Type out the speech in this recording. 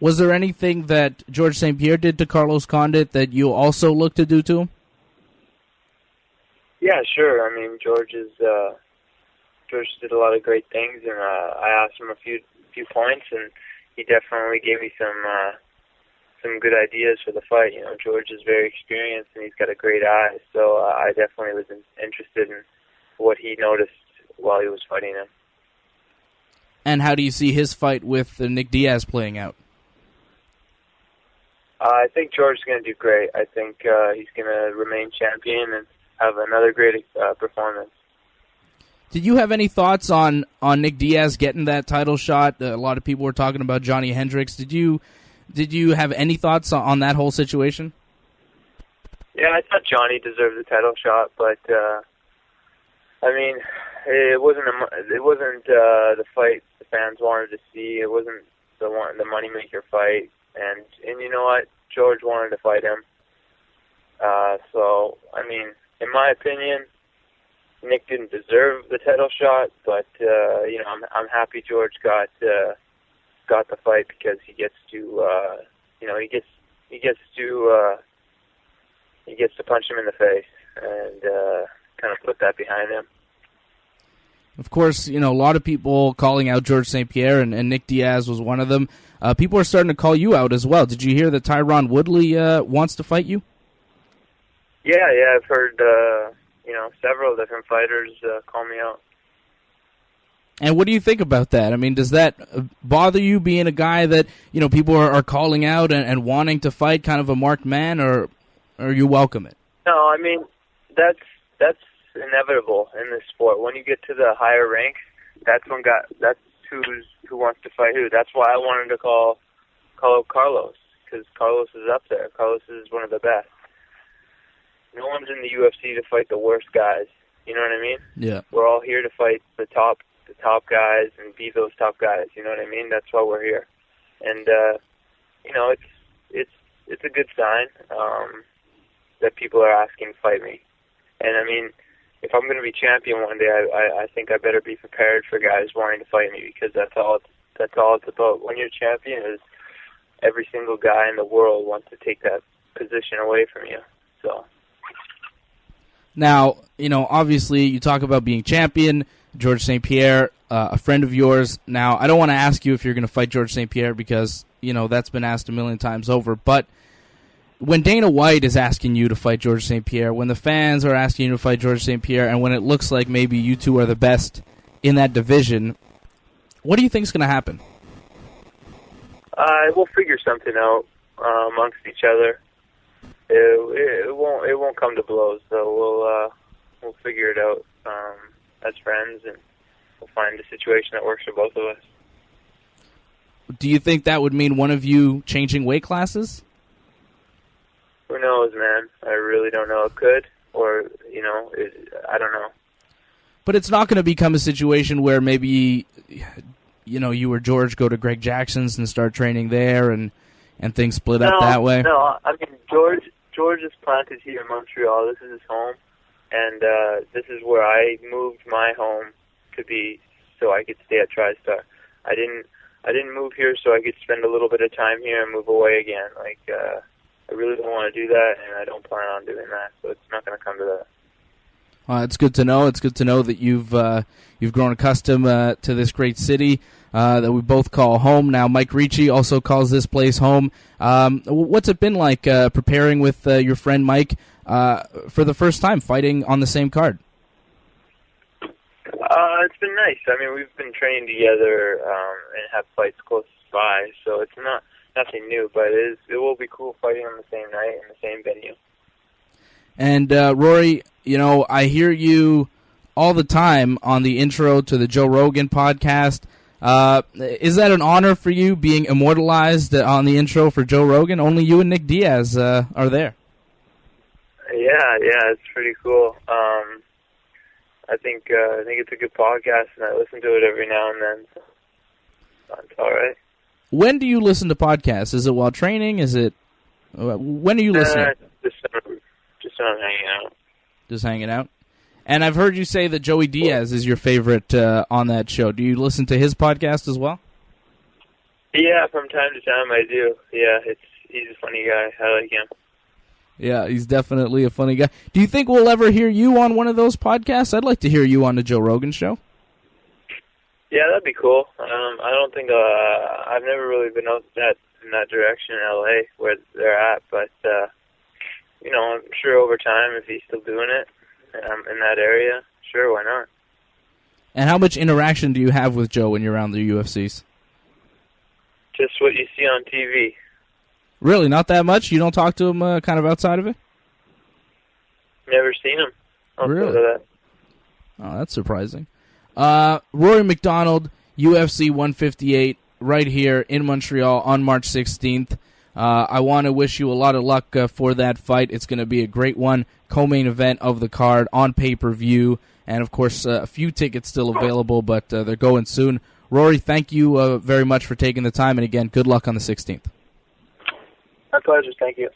Was there anything that George St-Pierre did to Carlos Condit that you also look to do to him? Yeah, sure. I mean, George did a lot of great things, and I asked him a few points, and he definitely gave me some good ideas for the fight. You know, George is very experienced, and he's got a great eye, so I definitely was interested in what he noticed while he was fighting him. And how do you see his fight with Nick Diaz playing out? I think George is going to do great. I think he's going to remain champion and have another great performance. Did you have any thoughts on Nick Diaz getting that title shot? A lot of people were talking about Johnny Hendricks. Did you have any thoughts on that whole situation? Yeah, I thought Johnny deserved the title shot, but I mean, it wasn't the fight the fans wanted to see. It wasn't the moneymaker fight, and you know what? George wanted to fight him. So I mean, in my opinion, Nick didn't deserve the title shot, but you know, I'm happy George got the fight because he gets to you know, he gets to punch him in the face and kind of put that behind him. Of course, you know, a lot of people calling out George St-Pierre, and Nick Diaz was one of them. People are starting to call you out as well. Did you hear that Tyron Woodley wants to fight you? Yeah, I've heard you know, several different fighters call me out. And what do you think about that? I mean, does that bother you, being a guy that, you know, people are calling out and wanting to fight, kind of a marked man, or you welcome it? No, I mean, that's inevitable in this sport. When you get to the higher ranks, that's who wants to fight who. That's why I wanted to call out Carlos, because Carlos is up there. Carlos is one of the best. No one's in the UFC to fight the worst guys. You know what I mean? Yeah. We're all here to fight the top guys and be those top guys. You know what I mean? That's why we're here. And you know, it's a good sign that people are asking to fight me. And I mean, if I'm going to be champion one day, I think I better be prepared for guys wanting to fight me, because that's all it's about. When you're champion, is every single guy in the world wants to take that position away from you. So. Now, you know, obviously you talk about being champion, George St-Pierre, a friend of yours. Now, I don't want to ask you if you're going to fight George St-Pierre, because, you know, that's been asked a million times over. But when Dana White is asking you to fight George St-Pierre, when the fans are asking you to fight George St-Pierre, and when it looks like maybe you two are the best in that division, what do you think is going to happen? We'll figure something out amongst each other. It won't come to blows, so we'll figure it out as friends, and we'll find a situation that works for both of us. Do you think that would mean one of you changing weight classes? Who knows, man? I really don't know. It could, or you know, I don't know. But it's not going to become a situation where maybe, you know, you or George go to Greg Jackson's and start training there, and things split up that way. No, I mean George is planted here in Montreal. This is his home, and this is where I moved my home to be, so I could stay at TriStar. I didn't move here so I could spend a little bit of time here and move away again. Like I really don't want to do that, and I don't plan on doing that. So it's not going to come to that. It's good to know. It's good to know that you've grown accustomed to this great city that we both call home. Now, Mike Ricci also calls this place home. What's it been like preparing with your friend Mike for the first time, fighting on the same card? It's been nice. I mean, we've been training together and have fights close by, so it's nothing new, but it will be cool fighting on the same night in the same venue. And Rory, you know, I hear you all the time on the intro to the Joe Rogan podcast. Is that an honor for you, being immortalized on the intro for Joe Rogan? Only you and Nick Diaz are there. Yeah, it's pretty cool. I think it's a good podcast, and I listen to it every now and then. So it's all right. When do you listen to podcasts? Is it while training? Is it when are you listening? Just hanging out. Just hanging out. And I've heard you say that Joey Diaz is your favorite on that show. Do you listen to his podcast as well? Yeah, from time to time I do. Yeah, he's a funny guy. I like him. Yeah, he's definitely a funny guy. Do you think we'll ever hear you on one of those podcasts? I'd like to hear you on the Joe Rogan Show. Yeah, that'd be cool. I don't think I've never really been out in that direction in LA where they're at, but I'm sure over time if he's still doing it in that area, sure, why not? And how much interaction do you have with Joe when you're around the UFCs? Just what you see on TV. Really, not that much? You don't talk to him kind of outside of it? Never seen him outside really? of that. Oh, that's surprising. Rory MacDonald, UFC 158, right here in Montreal on March 16th. I want to wish you a lot of luck for that fight. It's going to be a great one. Co-main event of the card on pay-per-view. And, of course, a few tickets still available, but they're going soon. Rory, thank you very much for taking the time. And, again, good luck on the 16th. My pleasure. Thank you.